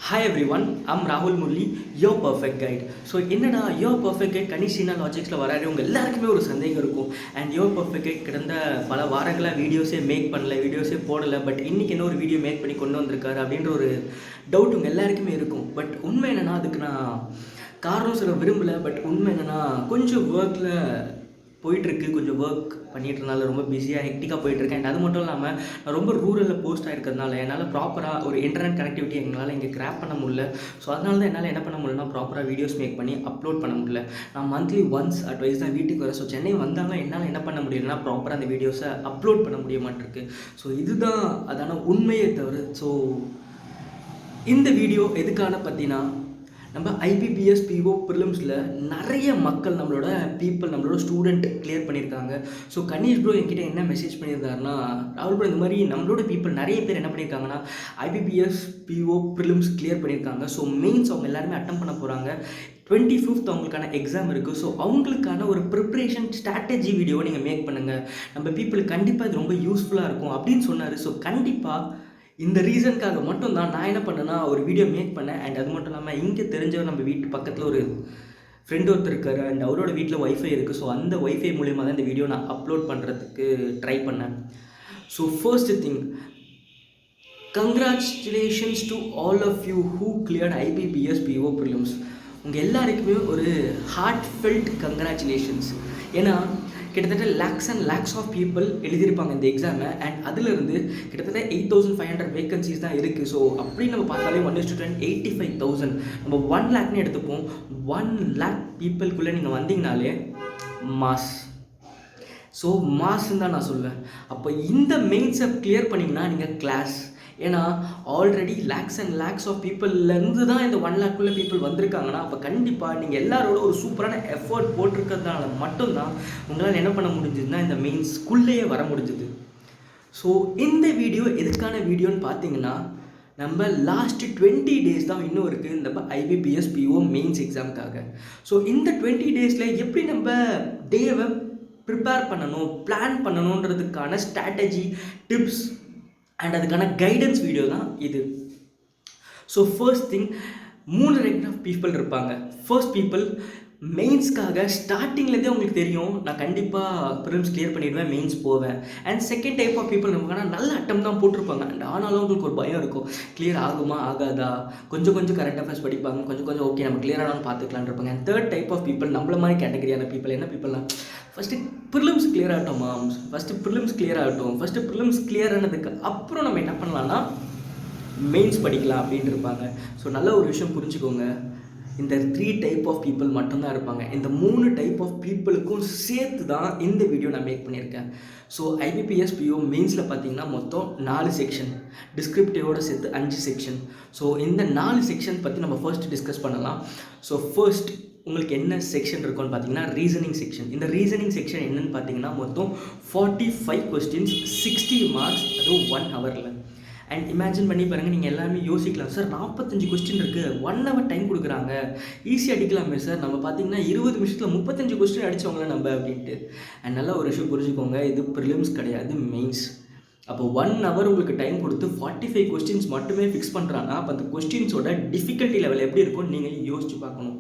Hi everyone, I'm Rahul Murli, your perfect guide. So என்னடா your perfect guide kaneeshreenalogicsல வராரு உங்க எல்லாருக்குமே ஒரு சந்தேகம் இருக்கும். And your perfect guide கடந்த பல வாரங்களாக வீடியோஸே மேக் பண்ணல, வீடியோஸே போடலை. பட் இன்றைக்கி என்ன ஒரு வீடியோ மேக் பண்ணி கொண்டு வந்திருக்காரு அப்படின்ற ஒரு டவுட் உங்கள் எல்லாருக்குமே இருக்கும். பட் உண்மை என்னென்னா அதுக்கு நான் காரணம் சொல்ல விரும்பலை. பட் உண்மை என்னென்னா கொஞ்சம் ஒர்க்கில் போயிட்டுருக்கு, கொஞ்சம் ஒர்க் பண்ணிகிட்டு இருந்தால ரொம்ப பிஸியாக ஹெக்டிக்காக போயிட்டுருக்கேன். அண்ட் அது மட்டும் இல்லாமல் நான் ரொம்ப ரூரலில் போஸ்ட் ஆகிருக்கிறதுனால என்னால் ப்ராப்பராக ஒரு இன்டர்நெட் கனெக்டிவிட்டி எங்களால் இங்கே கிராப் பண்ண முடியல. ஸோ அதனால தான் என்னால் என்ன பண்ண முடியலன்னா ப்ராப்பராக வீடியோஸ் மேக் பண்ணி அப்லோட் பண்ண முடியல. நான் மந்த்லி ஒன்ஸ் அட்வைஸ் தான் வீட்டுக்கு வரேன். ஸோ சென்னை வந்தாலும் என்னால் என்ன பண்ண முடியலன்னா ப்ராப்பராக அந்த வீடியோஸை அப்லோட் பண்ண முடிய மாட்டிருக்கு. ஸோ இதுதான் அதான உண்மையை தவிர. ஸோ இந்த வீடியோ எதுக்கான பற்றினா, நம்ம ஐபிபிஎஸ் பிஓ ப்ரிலிம்ஸில் நிறைய மக்கள் நம்மளோட ஸ்டூடெண்ட் கிளியர் பண்ணியிருக்காங்க. ஸோ கணேஷ் ப்ரோ என்கிட்ட என்ன மெசேஜ் பண்ணியிருந்தாருன்னா, ராகுல் ப்ரோ இந்த மாதிரி நம்மளோட பீப்புள் நிறைய பேர் என்ன பண்ணியிருக்காங்கன்னா ஐபிபிஎஸ் பிஓ ப்ரிலிம்ஸ் கிளியர் பண்ணியிருக்காங்க. ஸோ மெயின்ஸ் அவங்க எல்லாருமே அட்டம் பண்ண போகிறாங்க. 25th அவங்களுக்கான எக்ஸாம் இருக்குது. ஸோ அவங்களுக்கான ஒரு ப்ரிப்ரேஷன் ஸ்ட்ராட்டஜி வீடியோவை நீங்கள் மேக் பண்ணுங்கள், நம்ம பீப்புளுக்கு கண்டிப்பாக இது ரொம்ப யூஸ்ஃபுல்லாக இருக்கும் அப்படின்னு சொன்னார். ஸோ கண்டிப்பாக இந்த ரீசனுக்காக மட்டும்தான் நான் என்ன பண்ணேன்னா ஒரு வீடியோ மேக் பண்ணேன். அண்ட் அது மட்டும் இல்லாமல் இங்கே தெரிஞ்சவர் நம்ம வீட்டு பக்கத்தில் ஒரு ஃப்ரெண்ட் ஒருத்தர் இருக்கார். அண்ட் அவரோட வீட்டில் ஒய்ஃபை இருக்குது. ஸோ அந்த ஒய்ஃபை மூலிமா தான் இந்த வீடியோ நான் அப்லோட் பண்ணுறதுக்கு ட்ரை பண்ணேன். So first thing, congratulations to all of you who cleared IBPS PO prelims. உங்கள் எல்லாருக்குமே ஒரு ஹார்ட் ஃபெல்ட் கங்க்ராச்சுலேஷன்ஸ். ஏன்னா கிட்டத்தட்ட lakhs and lakhs of people எழுதியிருப்பாங்க இந்த எக்ஸாமை. அண்ட் அதிலிருந்து கிட்டத்தட்ட 8500 வேகன்சிஸ் தான் இருக்குது. ஸோ அப்படி நம்ம பார்த்தாலே 1:10 85,000 நம்ம 1 லேக்னு எடுத்துப்போம். 1 லேக் பீப்புளுக்குள்ளே நீங்கள் வந்தீங்கனாலே மாஸ். ஸோ மாஸ்ன்னு தான் நான் சொல்வேன். அப்போ இந்த மெயின்ஸை கிளியர் பண்ணிங்கன்னா நீங்கள் கிளாஸ். ஏன்னா already lakhs and lakhs of பீப்புள்லேருந்து தான் இந்த 1 லேக்குள்ளே பீப்புள் வந்திருக்காங்கன்னா அப்போ கண்டிப்பாக நீங்கள் எல்லாரோட ஒரு சூப்பரான எஃபர்ட் போட்டிருக்கிறதுனால மட்டும்தான் உங்களால் என்ன பண்ண முடிஞ்சதுன்னா இந்த மெயின்ஸ்குள்ளேயே வர முடிஞ்சுது. ஸோ இந்த வீடியோ எதுக்கான வீடியோன்னு பார்த்தீங்கன்னா, நம்ம லாஸ்ட் 20 டேஸ் தான் இன்னும் இருக்குது இந்த ஐபிபிஎஸ் பிஓ மெயின்ஸ் எக்ஸாமுக்காக. ஸோ இந்த 20 டேஸில் எப்படி நம்ம டேவை ப்ரிப்பேர் பண்ணணும், பிளான் பண்ணணுன்றதுக்கான ஸ்ட்ராட்டஜி, டிப்ஸ் அண்ட் அதுக்கான கைடன்ஸ் வீடியோ தான் இது. So first thing, 3 type of people இருப்பாங்க. ஃபர்ஸ்ட் பீப்புள் மெயின்ஸ்க்காக ஸ்டார்டிங்லேருந்தே உங்களுக்கு தெரியும் நான் கண்டிப்பாக ப்ரிலிம்ஸ் கிளியர் பண்ணிடுவேன், மெயின்ஸ் போவேன். And second type of people நமக்கான நல்ல அட்டம் தான் போட்டிருப்பாங்க. அண்ட் ஆனாலும் உங்களுக்கு ஒரு பயம் இருக்கும், கிளியர் ஆகுமா ஆகாதா. கொஞ்சம் கரண்ட் அஃபேர்ஸ் படிப்பாங்க, கொஞ்சம் ஓகே நம்ம கிளியர் ஆனாலும் பார்த்துக்கலான்னு இருப்பாங்க. And third type of people நம்மள மாதிரி கேட்டகரியான பீப்புள். என்ன பீப்புள்லாம், ஃபஸ்ட்டு ப்ரிலிம்ஸ் கிளியர் ஆகட்டும்மா, ஃபஸ்ட்டு ப்ரிலிம்ஸ் கிளியர் ஆனதுக்கு அப்புறம் நம்ம என்ன பண்ணலான்னா மெயின்ஸ் படிக்கலாம் அப்படின்ட்டு இருப்பாங்க. ஸோ நல்ல ஒரு விஷயம் புரிஞ்சுக்கோங்க, இந்த 3 டைப் ஆஃப் பீப்புள் மட்டும்தான் இருப்பாங்க. இந்த 3 டைப் ஆஃப் பீப்புளுக்கும் சேர்த்து தான் இந்த வீடியோ நான் மேக் பண்ணியிருக்கேன். ஸோ ஐபிபிஎஸ் பிஓ மெயின்ஸில் பார்த்தீங்கன்னா மொத்தம் 4 செக்ஷன், டிஸ்கிரிப்டிவோடு சேர்த்து 5 செக்ஷன். ஸோ இந்த 4 செக்ஷன் பற்றி நம்ம ஃபர்ஸ்ட் டிஸ்கஸ் பண்ணலாம். ஸோ ஃபர்ஸ்ட் உங்களுக்கு என்ன செக்ஷன் இருக்குன்னு பார்த்தீங்கன்னா ரீசனிங் செக்ஷன். இந்த ரீசனிங் செக்ஷன் என்னென்னு பார்த்தீங்கன்னா மொத்தம் 45 கொஸ்டின்ஸ், 60 மார்க்ஸ், அதுவும் 1 ஹவரில். அண்ட் இமேஜின் பண்ணி பாருங்கள், நீங்கள் எல்லாமே யோசிக்கலாம், சார் 45 கொஸ்டின் இருக்குது, 1 ஹவர் டைம் கொடுக்குறாங்க, ஈஸியாக அடிக்கலாமே சார், நம்ம பார்த்தீங்கன்னா 20 நிமிஷத்தில் 35 கொஸ்டின் அடித்தவங்கள நம்ம அப்படின்ட்டு. அண்ட் நல்லா ஒரு விஷயம் புரிஞ்சுக்கோங்க, இது ப்ரிலிம்ஸ் கிடையாது, மெயின்ஸ். அப்போ 1 ஹவர் உங்களுக்கு டைம் கொடுத்து 45 கொஸ்டின்ஸ் மட்டுமே ஃபிக்ஸ் பண்ணுறாங்கன்னா அப்போ அந்த கொஸ்டின்ஸோட டிஃபிகல்ட்டி லெவல் எப்படி இருக்கும்னு நீங்கள் யோசிச்சு பார்க்கணும்.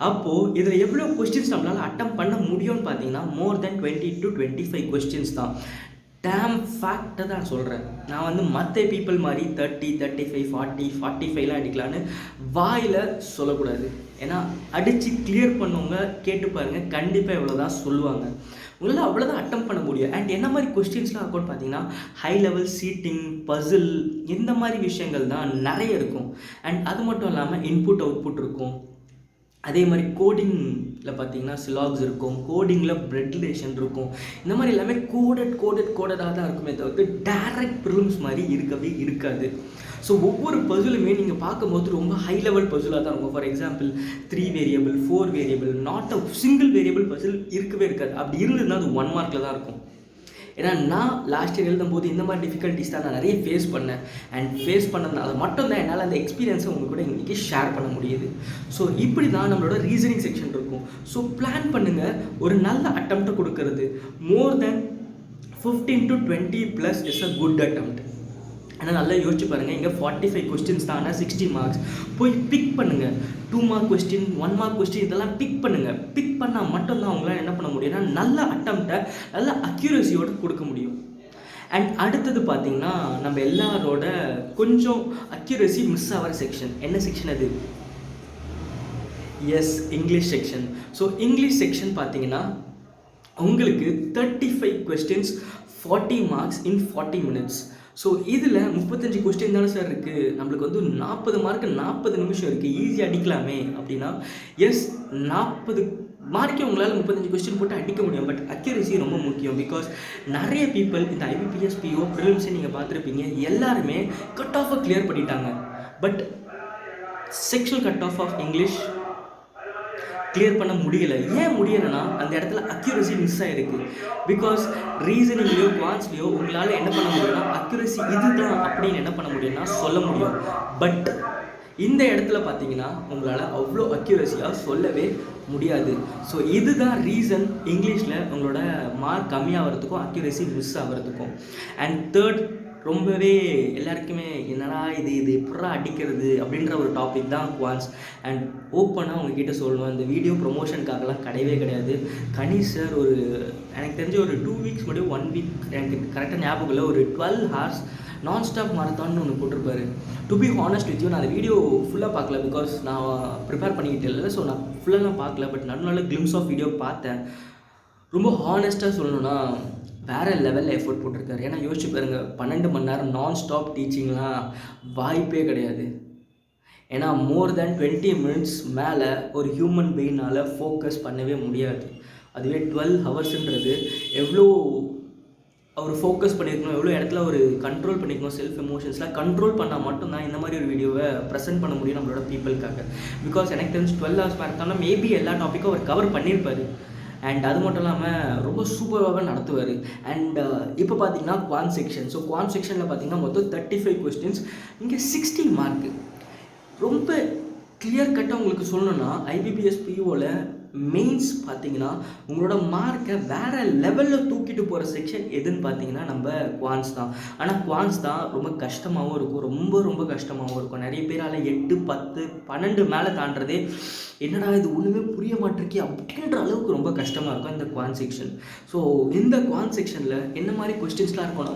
அப்போது இதில் எவ்வளோ கொஸ்டின்ஸ் நம்மளால் அட்டம் பண்ண முடியும்னு பார்த்தீங்கன்னா மோர் தென் 20 to 25 கொஸ்டின்ஸ் தான். டேம் ஃபேக்டை தான் சொல்கிறேன். நான் மற்ற பீப்புள் மாதிரி 30, 35, 40, 45லாம் அடிக்கலான்னு வாயில் சொல்லக்கூடாது. ஏன்னா அடித்து கிளியர் பண்ணவங்க கேட்டு பாருங்கள், கண்டிப்பாக இவ்வளோ தான் சொல்லுவாங்க. உங்களால் அவ்வளோதான் அட்டம் பண்ண முடியும். அண்ட் என்ன மாதிரி கொஸ்டின்ஸ்லாம் இருக்கும்னு பார்த்தீங்கன்னா ஹை லெவல் சீட்டிங், பசில், இந்த மாதிரி விஷயங்கள் தான் நிறைய இருக்கும். அண்ட் அது மட்டும் இல்லாமல் இன்புட் அவுட்புட் இருக்கும். அதே மாதிரி கோடிங்கில் பார்த்தீங்கன்னா சிலாக்ஸ் இருக்கும், கோடிங்கில் பிரெட் ரிலேஷன் இருக்கும். இந்த மாதிரி எல்லாமே கோடடாக தான் இருக்குமே தவிர்த்து டைரக்ட் ப்ரிலிம்ஸ் மாதிரி இருக்கவே இருக்காது. ஸோ ஒவ்வொரு பசிலுமே நீங்கள் பார்க்கும்போது ரொம்ப ஹை லெவல் பசிலாக தான் இருக்கும். For example 3 variable, 4 variable, not a single variable puzzle இருக்கவே இருக்காது. அப்படி இருந்ததுன்னா அது 1 மார்க்கில் தான் இருக்கும். ஏன்னா நான் லாஸ்ட் இயர் எழுதும்போது இந்த மாதிரி டிஃபிகல்ட்டிஸ் தான் நான் நிறைய ஃபேஸ் பண்ணேன். அண்ட் ஃபேஸ் பண்ணதுனால மட்டும்தான் என்னால் அந்த எக்ஸ்பீரியன்ஸை உங்களுக்கு கூட இன்றைக்கி ஷேர் பண்ண முடியுது. ஸோ இப்படி தான் நம்மளோட ரீசனிங் செக்ஷன் இருக்கும். ஸோ பிளான் பண்ணுங்கள், ஒரு நல்ல அட்டம்ப்ட் கொடுக்கறது மோர் தென் 15 to 20+ is a good attempt. ஆனால் நல்லா யோசிச்சு பாருங்கள், இங்கே 45 கொஸ்டின்ஸ் தான், ஆனால் 60 மார்க்ஸ். போய் பிக் பண்ணுங்கள். 2 மார்க் கொஸ்டின், 1 மார்க் கொஸ்டின் இதெல்லாம் பிக் பண்ணுங்கள். பிக் பண்ணால் மட்டும்தான் அவங்களால என்ன பண்ண முடியும்னா நல்ல அட்டம்ப்டை நல்ல அக்யூரஸியோடு கொடுக்க முடியும். அண்ட் அடுத்தது பார்த்தீங்கன்னா நம்ம எல்லாரோட கொஞ்சம் அக்யூரஸி மிஸ் ஆகிற செக்ஷன். என்ன செக்ஷன் அது? Yes, English section. So English section பார்த்தீங்கன்னா உங்களுக்கு 35 questions, 40 marks in 40 minutes. So இதில் 35 கொஸ்டின் தானே சார் இருக்குது, நம்மளுக்கு வந்து 40 மார்க்கு 40 நிமிஷம் இருக்குது, ஈஸியாக அடிக்கலாமே அப்படின்னா, எஸ் 40 மார்க்கே உங்களால் 35 கொஸ்டின் போட்டு அடிக்க முடியும். பட் அக்யூரஸி ரொம்ப முக்கியம். பிகாஸ் நிறைய பீப்புள் இந்த IBPS PO ப்ரிலிம்ஸை நீங்கள் பார்த்துருப்பீங்க, எல்லாருமே கட் ஆஃபை கிளியர் பண்ணிட்டாங்க. But sectional cut off of English clear பண்ண முடியலை. ஏன் முடியலைன்னா அந்த இடத்துல அக்யூரஸி மிஸ் ஆகிருக்கு. பிகாஸ் ரீசனிங்லையோ குவான்ஸ்லையோ உங்களால் என்ன பண்ண முடியும்னா அக்யூரஸி இதுதான் அப்படின்னு என்ன பண்ண முடியும்னா சொல்ல முடியும். பட் இந்த இடத்துல பார்த்தீங்கன்னா உங்களால் அவ்வளோ அக்யூரஸியாக சொல்லவே முடியாது. ஸோ இதுதான் ரீசன் இங்கிலீஷில் உங்களோட மார்க் கம்மியாகிறதுக்கும் அக்யூரஸி மிஸ் ஆகிறதுக்கும். அண்ட் தேர்ட், ரொம்பவே எல்லாருக்குமே என்னடா இது எப்படா அடிக்கிறது அப்படின்ற ஒரு டாபிக் தான் குவான்ஸ். அண்ட் ஓப்பனாக உங்ககிட்ட சொல்லணும், இந்த வீடியோ ப்ரொமோஷனுக்காகலாம் கிடையவே கிடையாது. கணேஷ் சார் ஒரு எனக்கு தெரிஞ்ச ஒரு 2 வீக்ஸ் முன்னாடி 1 வீக் எனக்கு கரெக்டாக ஞாபகம் இல்லை, ஒரு 12 ஹார்ஸ் நான் ஸ்டாப் மாரத்தான்னு ஒன்று போட்டிருப்பாரு. To be honest with you, நான் அந்த வீடியோ ஃபுல்லாக பார்க்கல, பிகாஸ் நான் ப்ரிப்பேர் பண்ணிக்கிட்டு இல்லை. ஸோ நான் ஃபுல்லாக பார்க்கல. பட் நல்ல கிளிம்ஸ் ஆஃப் வீடியோ பார்த்தேன். ரொம்ப ஹானஸ்ட்டாக சொல்லணும்னா வேறு லெவலில் எஃபோர்ட் போட்டிருக்காரு. ஏன்னா யோசிச்சு பாருங்கள், 12 மணி நேரம் நான் ஸ்டாப் டீச்சிங்லாம் வாய்ப்பே கிடையாது. ஏன்னா மோர் தேன் 20 மினிட்ஸ் மேலே ஒரு ஹியூமன் பெயினால் ஃபோக்கஸ் பண்ணவே முடியாது. அதுவே 12 ஹவர்ஸுன்றது எவ்வளோ அவர் ஃபோக்கஸ் பண்ணியிருக்கணும், எவ்வளோ இடத்துல ஒரு கண்ட்ரோல் பண்ணியிருக்கணும். செல்ஃப் எமோஷன்ஸ்லாம் கண்ட்ரோல் பண்ணால் மட்டும்தான் இந்த மாதிரி ஒரு வீடியோவை ப்ரெசென்ட் பண்ண முடியும் நம்மளோட பீப்புளுக்காக. பிகாஸ் எனக்கு தெரிஞ்சு 12 ஹவர்ஸ் மேரத்தானா மேபி எல்லா டாப்பிக்கும் அவர் கவர் பண்ணியிருப்பார். அண்ட் அது மட்டும் இல்லாமல் ரொம்ப சூப்பராக நடத்துவார். அண்ட் இப்போ பார்த்தீங்கன்னா குவான் செக்ஷன். ஸோ குவான் செக்ஷனில் பார்த்தீங்கன்னா மொத்தம் 35 கொஸ்டின்ஸ், இங்கே 60 மார்க்கு. ரொம்ப கிளியர் கட்டாக உங்களுக்கு சொல்லணும்னா IBPS POவில் மெயின்ஸ் பார்த்தீங்கன்னா உங்களோட மார்க்கை வேறு லெவலில் தூக்கிட்டு போகிற செக்ஷன் எதுன்னு பார்த்தீங்கன்னா நம்ம குவான்ஸ் தான். ஆனால் குவான்ஸ் தான் ரொம்ப கஷ்டமாகவும் இருக்கும், ரொம்ப கஷ்டமாகவும் இருக்கும். நிறைய பேரால் 8, 10, 12 மேலே தாண்டதே என்னடா இது ஒன்றுமே புரிய மாட்டிருக்கே அப்படின்ற அளவுக்கு ரொம்ப கஷ்டமாக இருக்கும் இந்த குவான் செக்ஷன். ஸோ இந்த குவான் செக்ஷனில் என்ன மாதிரி கொஸ்டின்ஸ்லாம் இருக்கும்னா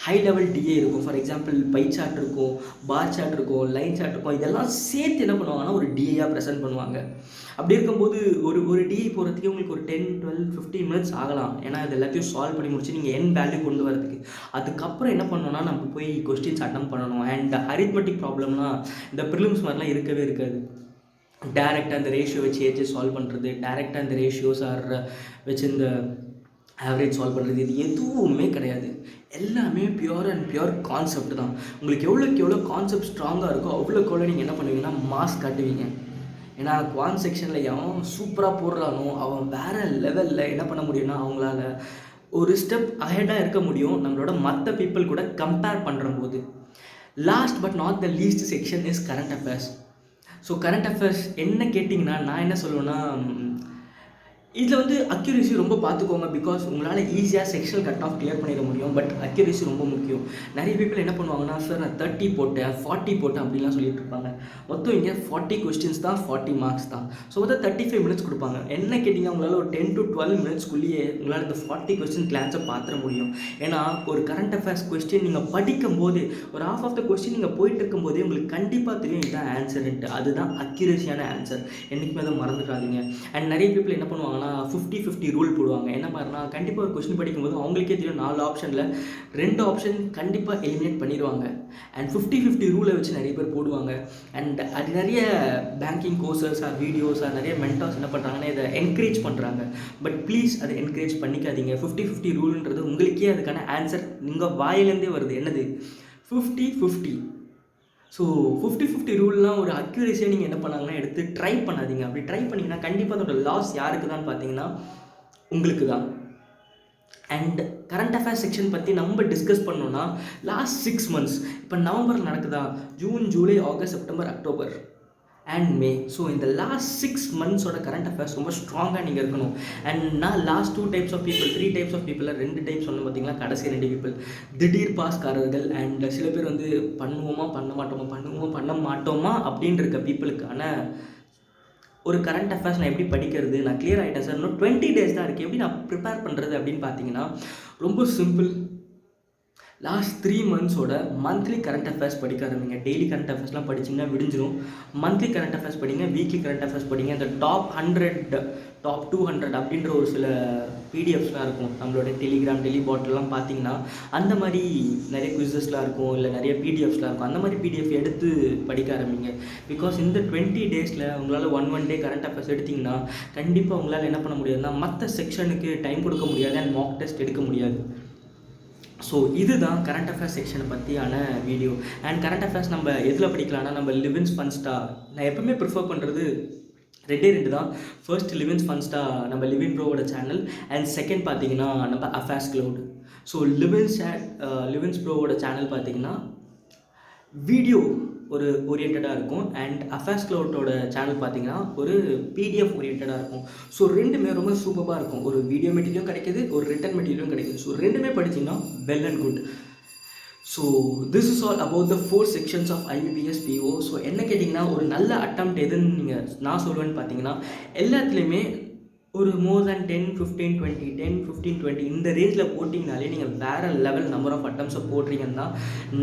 ஹை லெவல் DA இருக்கும். ஃபார் எக்ஸாம்பிள் பை சார்ட் இருக்கும், பார் சார்ட் இருக்கும், லைன் சார்ட் இருக்கும். இதெல்லாம் சேர்த்து என்ன பண்ணுவாங்கன்னா ஒரு DAயாக ப்ரெசென்ட் பண்ணுவாங்க. அப்படி இருக்கும்போது ஒரு DA போகிறதுக்கே உங்களுக்கு ஒரு 10, 12, 15 மினிட்ஸ் ஆகலாம். ஏன்னா இது எல்லாத்தையும் சால்வ் பண்ணி முடிச்சு நீங்கள் என் வேல்யூ கொண்டு வரதுக்கு. அதுக்கப்புறம் என்ன பண்ணணும்னா நம்ம போய் கொஸ்டின்ஸ் அட்டம் பண்ணணும். அண்ட் அரித்மெட்டிக் ப்ராப்ளம்லாம் இந்த ப்ரிலிம்ஸ் மாதிரிலாம் இருக்கவே இருக்காது. டேரெக்டாக அந்த ரேஷியோ வச்சு சால்வ் பண்ணுறது, டேரெக்டாக அந்த ரேஷியோஸ் வச்சு இந்த ஆவரேஜ் சால்வ் பண்ணுறது, இது எதுவுமே கிடையாது. எல்லாமே பியூர் கான்செப்ட் தான். உங்களுக்கு எவ்வளோக்கு எவ்வளோ கான்செப்ட் ஸ்ட்ராங்காக இருக்கோ அவ்வளோக்கு எவ்வளோ நீங்கள் என்ன பண்ணுவீங்கன்னா மார்க்ஸ் காட்டுவீங்க. ஏன்னா குவான் செக்ஷனில் எவன் சூப்பராக போடுறானோ அவன் வேறு லெவலில் என்ன பண்ண முடியும்னா அவங்களால ஒரு ஸ்டெப் அஹெடாக இருக்க முடியும் நம்மளோட மற்ற பீப்புள் கூட கம்பேர் பண்ணுறம்போது. Last but not the least section is current affairs. So current affairs என்ன கேட்டிங்கன்னா நான் என்ன சொல்லுவேன்னா, இதில் வந்து அக்யூரேசி ரொம்ப பார்த்துக்கோங்க. பிகாஸ் உங்களால் ஈஸியாக செக்ஷுவல் கட் ஆஃப் கிளியர் பண்ணிட முடியும். பட் அக்யூரேசி ரொம்ப முக்கியம். நிறைய பீப்புள் என்ன பண்ணுவாங்கன்னா, சார் நான் 30 போட்டேன் 40 போட்டேன் அப்படின்லாம் சொல்லிட்டு இருப்பாங்க. மொத்தம் இங்கே 40 கொஸ்டின்ஸ் தான், 40 மார்க்ஸ் தான். ஸோ மொத்தம் 35 மினிட்ஸ் கொடுப்பாங்க. என்ன கேட்டிங்கன்னா உங்களால் ஒரு 10 to 12 மினிட்ஸ்க்குள்ளேயே உங்களால் இந்த 40 கொஸ்டின் கிளான்ஸை பார்த்துட முடியும். ஏன்னா ஒரு கரண்ட் அஃபேர்ஸ் கொஸ்டின் நீங்கள் படிக்கும்போது ஒரு ஹாஃப் ஆஃப் த கொஸ்டின் நீங்கள் போயிட்டு இருக்கும்போதே உங்களுக்கு கண்டிப்பாக தெரியும் இதுதான் ஆன்சர்ன்ட்டு. அதுதான் அக்யூரேசியான ஆன்சர். என்றைக்குமே அதை மறந்துடாதீங்க. அண்ட் நிறைய பீப்புள் என்ன பண்ணுவாங்கன்னா 50-50 ரூல் போடுவாங்க. என்ன மாதிரினா கண்டிப்பாக ஒரு கொஸ்டின் படிக்கும்போது அவங்களுக்கே தெரியும் 4 ஆப்ஷனில் 2 ஆப்ஷன் கண்டிப்பாக எலிமினேட் பண்ணிடுவாங்க. அண்ட் 50-50 ரூலை வச்சு நிறைய பேர் போடுவாங்க. அண்ட் அது நிறைய பேங்கிங் கோர்சஸ் வீடியோஸ் நிறைய மென்டார்ஸ் என்ன பண்ணுறாங்கன்னா இதை என்கரேஜ் பண்ணுறாங்க. பட் ப்ளீஸ் அதை என்கரேஜ் பண்ணிக்காதீங்க. 50-50 ரூல்ன்றது உங்களுக்கே அதுக்கான ஆன்சர் உங்கள் வாயிலேருந்தே வருது. என்னது 50-50. ஸோ 50-50 ரூல்லாம் ஒரு அக்யூரேசியாக நீங்கள் என்ன பண்ணாங்கன்னா எடுத்து ட்ரை பண்ணாதீங்க. அப்படி ட்ரை பண்ணிங்கன்னா கண்டிப்பாக அதோட லாஸ் யாருக்கு தான் பார்த்தீங்கன்னா உங்களுக்கு தான். அண்ட் கரண்ட் அஃபேர்ஸ் செக்ஷன் பற்றி நம்ம டிஸ்கஸ் பண்ணோன்னா லாஸ்ட் 6 months இப்போ நவம்பர் நடக்குதா, June, July, August, September, October and May. So இந்த லாஸ்ட் 6 monthsோட கரண்ட் அஃபேர்ஸ் ரொம்ப ஸ்ட்ராங்காக நீங்கள் இருக்கணும். அண்ட் நான் last 2 types of people 3 types of பீப்புளில் 2 டைப்ஸ் சொன்ன பார்த்தீங்களா, கடைசி 2 பீப்புள் திடீர் பாஸ்காரர்கள். அண்ட் சில பேர் வந்து பண்ணுவோமா பண்ண மாட்டோமா அப்படின்னு இருக்க பீப்புளுக்கான ஒரு கரண்ட் அஃபேர்ஸ் நான் எப்படி படிக்கிறது, நான் கிளியர் ஆகிட்டேன் சார், இன்னும் 20 days தான் இருக்குது, எப்படி நான் ப்ரிப்பேர் பண்ணுறது அப்படின்னு பார்த்தீங்கன்னா ரொம்ப சிம்பிள். லாஸ்ட் 3 monthsோட மந்த்லி கரண்ட் அஃபேர்ஸ் படிக்க ஆரம்பிங்க. டெய்லி கரண்ட் அஃபேர்ஸ்லாம் படிச்சிங்கன்னா விடிஞ்சிடும். மந்த்லி கரண்ட் அஃபேர்ஸ் படிங்க, வீக்லி கரண்ட் அஃபேர்ஸ் படிங்க. இந்த டாப் 100 டாப் 200 அப்படின்ற ஒரு சில பிடிஎஃப்ஸ்லாம் இருக்கும் நம்மளோட டெலிகிராம் டெலிபாட்லாம் பார்த்தீங்கன்னா. அந்த மாதிரி நிறைய குவிசஸ்லாம் இருக்கும், இல்லை நிறைய பிடிஎஃப்ஸ்லாம் இருக்கும். அந்த மாதிரி பிடிஎஃப் எடுத்து படிக்க ஆரம்பிங்க. பிகாஸ் இந்த 20 daysல உங்களால் ஒன் டே கரண்ட் அஃபேர்ஸ் எடுத்திங்கன்னா கண்டிப்பாக உங்களால் என்ன பண்ண முடியாதுன்னா மற்ற செக்ஷனுக்கு டைம் கொடுக்க முடியாது அண்ட் மாக் டெஸ்ட் எடுக்க முடியாது. ஸோ இதுதான் கரண்ட் அஃபேர்ஸ் செக்ஷனை பற்றியான வீடியோ. அண்ட் கரண்ட் அஃபேர்ஸ் நம்ம எதில் படிக்கலாம்னா நம்ம லிவின்ஸ் ஃபன்ஸ்டா. நான் எப்பவுமே ப்ரிஃபர் பண்ணுறது 2 தான். ஃபர்ஸ்ட் லிவின்ஸ் ஃபன்ஸ்டா நம்ம லிவின் ப்ரோவோட சேனல், அண்ட் செகண்ட் பார்த்தீங்கன்னா நம்ம affairsCloud. ஸோ லிவின்ஸ் ப்ரோவோட சேனல் பார்த்தீங்கன்னா வீடியோ ஒரு ஓரியன்டாக இருக்கும், அண்ட் affairsCloudோட சேனல் பார்த்தீங்கன்னா ஒரு பிடிஎஃப் ஓரியன்டாக இருக்கும். ஸோ ரெண்டுமே ரொம்ப சூப்பராக இருக்கும். ஒரு வீடியோ மெட்டீரியலும் கிடைக்கிது, ஒரு ரிட்டன் மெட்டீரியலும் கிடைக்கிது. ஸோ ரெண்டுமே படிச்சிங்கன்னா well and good. So this is all about the 4 sections of IBPS PO. So என்ன கேட்டிங்கன்னா ஒரு நல்ல அட்டம்ப்ட் எதுன்னு நான் சொல்லுவேன்னு பார்த்தீங்கன்னா எல்லாத்துலேயுமே ஒரு மோர் தேன் 10, 15, 20 10, 15, 20 இந்த ரேஞ்சில் போட்டிங்கனாலே நீங்கள் வேறு லெவல் நம்பர் ஆஃப் அட்டம்ஸை போடுறீங்கன்னு தான்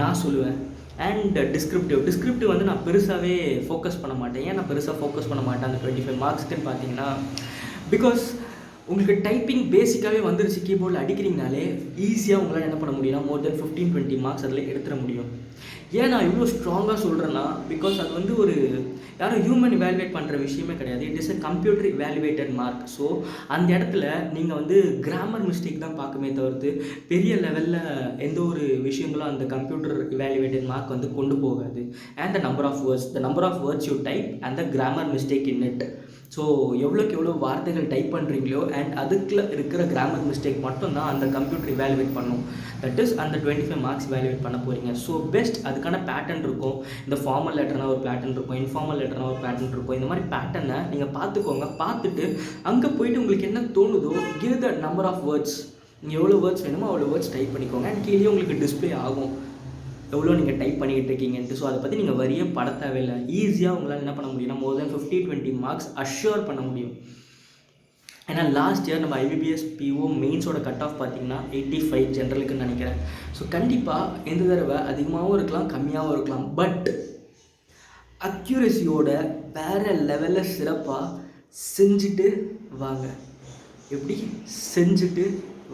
நான் சொல்லுவேன். அண்ட் டிஸ்கிரிப்டிவ் வந்து நான் பெருசாகவே ஃபோக்கஸ் பண்ண மாட்டேன். ஏன் நான் பெருசாக ஃபோக்கஸ் பண்ண மாட்டேன் அந்த 25 marksக்குன்னு பார்த்தீங்கன்னா, பிகாஸ் உங்களுக்கு டைப்பிங் பேசிக்காகவே வந்துருச்சு, கீபோர்டில் அடிக்கிறீங்கனாலே ஈஸியாக உங்களால் என்ன பண்ண முடியும்னா மோர் தென் 15, 20 marks அதில் எடுத்துட முடியும். ஏன் நான் இவ்வளோ ஸ்ட்ராங்காக சொல்கிறேன்னா, பிகாஸ் அது வந்து ஒரு யாரும் ஹியூமன் இவாலுவேட் பண்ணுற விஷயமே கிடையாது. It is a computer evaluated mark. So அந்த இடத்துல நீங்கள் வந்து கிராமர் மிஸ்டேக் தான் பார்க்குமே தவிர்த்து பெரிய லெவலில் எந்த ஒரு விஷயங்களும் அந்த கம்ப்யூட்டர் இவாலுவேட்டட் மார்க் வந்து கொண்டு போகாது. And the number of words you type and the grammar mistake in it. So எவ்வளோக்கு எவ்வளோ வார்த்தைகள் டைப் பண்ணுறீங்களோ அண்ட் அதுக்குள்ள இருக்கிற கிராமர் மிஸ்டேக் மட்டும்தான் அந்த கம்ப்யூட்டர் இவாலுவேட் பண்ணும். தட் இஸ் அந்த 25 marks இவாலுவேட் பண்ண போகிறீங்க. ஸோ பெஸ்ட் அதுக்கான பேட்டர்ன் இருக்கும். இந்த ஃபார்மல் லெட்டர்னா ஒரு பேட்டர்ன் இருக்கும், இன்ஃபார்மல் லெட்டர்னா ஒரு பேட்டர்ன் இருக்கும். இந்த மாதிரி பேட்டர்னை நீங்கள் பார்த்துக்கோங்க. பார்த்துட்டு அங்கே போய்ட்டு உங்களுக்கு என்ன தோணுதோ give the number of words. நீங்கள் எவ்வளோ வேர்ட்ஸ் வேணுமோ அவ்வளோ வேர்ட்ஸ் டைப் பண்ணிக்கோங்க. அண்ட் கீழே உங்களுக்கு டிஸ்பிளே ஆகும் எவ்வளோ நீங்கள் டைப் பண்ணிக்கிட்டு இருக்கீங்கன்ட்டு. ஸோ அதை பற்றி நீங்கள் வரியே பட தேவையில்லை. ஈஸியாக உங்களால் என்ன பண்ண முடியும்னா மோர் தென் 15, 20 marks அஷ்யூர் பண்ண முடியும். ஏன்னா லாஸ்ட் இயர் நம்ம IBPS PO மெயின்ஸோட கட் ஆஃப் பார்த்தீங்கன்னா 85 ஜென்ரலுக்குன்னு நினைக்கிறேன். ஸோ கண்டிப்பாக எந்த தடவை அதிகமாகவும் இருக்கலாம் கம்மியாகவும் இருக்கலாம், பட் அக்யூரஸியோட வேறு லெவலில் சிறப்பாக செஞ்சுட்டு வாங்க. எப்படி செஞ்சுட்டு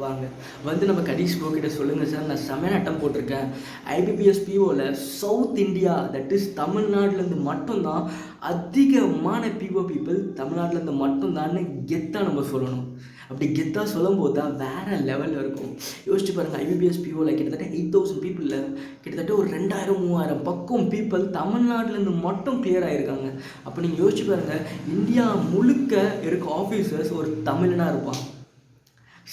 வாங்க. வந்து நம்ம கணேஷ் ப்ரோ கிட்ட சொல்லுங்கள் சார், நான் செமையான அட்டம் போட்டிருக்கேன் IBPS POவில் சவுத் இந்தியா, தட் இஸ் தமிழ்நாட்டிலேருந்து மட்டும்தான் அதிகமான PO பீப்புள் தமிழ்நாட்டிலேருந்து மட்டும்தான்னு கெத்தாக நம்ம சொல்லணும். அப்படி கெத்தாக சொல்லும் போது தான் வேறு லெவலில் இருக்கும். யோசிச்சு பாருங்கள், IBPS POவில் கிட்டத்தட்ட 8000 பீப்புளில் கிட்டத்தட்ட ஒரு 2000, 3000 பக்கம் பீப்புள் தமிழ்நாட்டிலேருந்து மட்டும் கிளியர் ஆகிருக்காங்க. அப்போ நீங்கள் யோசிச்சு பாருங்கள், இந்தியா முழுக்க இருக்க ஆஃபீஸர்ஸ் ஒரு தமிழனாக இருப்பான்.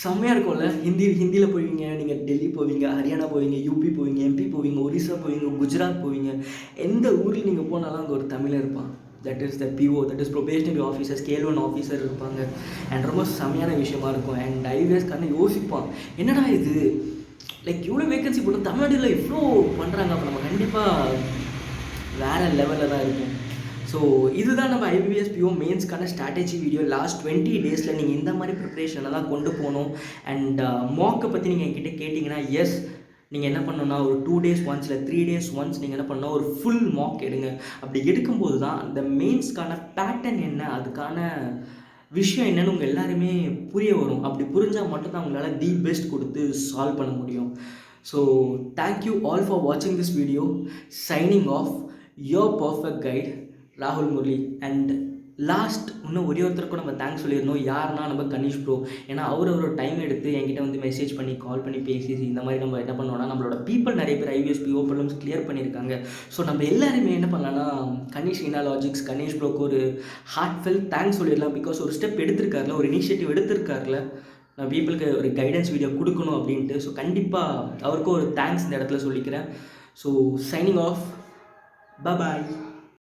செம்மையாக இருக்கும்ல. ஹிந்தியில் போவீங்க, நீங்கள் டெல்லி போவீங்க, ஹரியானா போவீங்க, யூபி போவீங்க, MP போவீங்க, ஒரிசா போவீங்க, குஜராத் போவீங்க, எந்த ஊரில் நீங்கள் போனாலும் அங்கே ஒரு தமிழர் இருப்பான். That is the PO, that is probationary officer, scale 1 officer இருப்பாங்க. அண்ட் ரொம்ப செம்மையான விஷயமா இருக்கும். அண்ட் IBPSகாரன் யோசிப்பான், என்னடா இது லைக் இவ்வளோ வேகன்சி போட்டு தமிழ்நாட்டில் இவ்வளோ பண்ணுறாங்க, அப்போ நம்ம கண்டிப்பாக வேறு லெவலில் தான் இருக்கும். ஸோ இதுதான் நம்ம IBPS PO மெயின்ஸ்க்கான ஸ்ட்ராட்டஜி வீடியோ. லாஸ்ட் 20 daysல நீங்கள் இந்த மாதிரி ப்ரிப்ரேஷனை தான் கொண்டு போகணும். அண்ட் மார்க்கை பற்றி நீங்கள் என்கிட்ட கேட்டிங்கன்னா, எஸ் நீங்கள் என்ன பண்ணணும்னா ஒரு 2 days ஒன்ஸ் இல்லை 3 days ஒன்ஸ் நீங்கள் என்ன பண்ணணும், ஒரு ஃபுல் மார்க் எடுங்க. அப்படி எடுக்கும்போது தான் அந்த மெயின்ஸ்க்கான பேட்டர்ன் என்ன, அதுக்கான விஷயம் என்னன்னு உங்கள் எல்லாருமே புரிய வரும். அப்படி புரிஞ்சால் மட்டும்தான் உங்களால் தி பெஸ்ட் கொடுத்து சால்வ் பண்ண முடியும். ஸோ தேங்க்யூ ஆல் ஃபார் வாட்சிங் this video. Signing off your perfect guide ராகுல் முரளி. அண்ட் லாஸ்ட் இன்னும் ஒருத்தருக்கும் நம்ம தேங்க்ஸ் சொல்லிடணும். யாருன்னா நம்ம கணேஷ் ப்ரோ. ஏன்னா அவரோட டைம் எடுத்து என்கிட்ட வந்து மெசேஜ் பண்ணி கால் பண்ணி பேசி இந்த மாதிரி நம்ம என்ன பண்ணோம்னா நம்மளோட பீப்புள் நிறைய பேர் IBPS PO ப்ராப்ளம்ஸ் கிளியர் பண்ணியிருக்காங்க. ஸோ நம்ம எல்லாருமே என்ன பண்ணலாம்னா kaneeshreenalogics கணேஷ் ப்ரோக்கு ஒரு ஹார்ட்ஃபெல் தேங்க்ஸ் சொல்லிடலாம். பிகாஸ் ஒரு ஸ்டெப் எடுத்திருக்காருல, ஒரு இனிஷியேட்டிவ் எடுத்திருக்காருல, நான் பீப்புளுக்கு ஒரு கைடன்ஸ் வீடியோ கொடுக்கணும் அப்படின்ட்டு. ஸோ கண்டிப்பாக அவருக்கும் ஒரு தேங்க்ஸ் இந்த இடத்துல சொல்லிக்கிறேன். ஸோ சைனிங் ஆஃப், பாய்.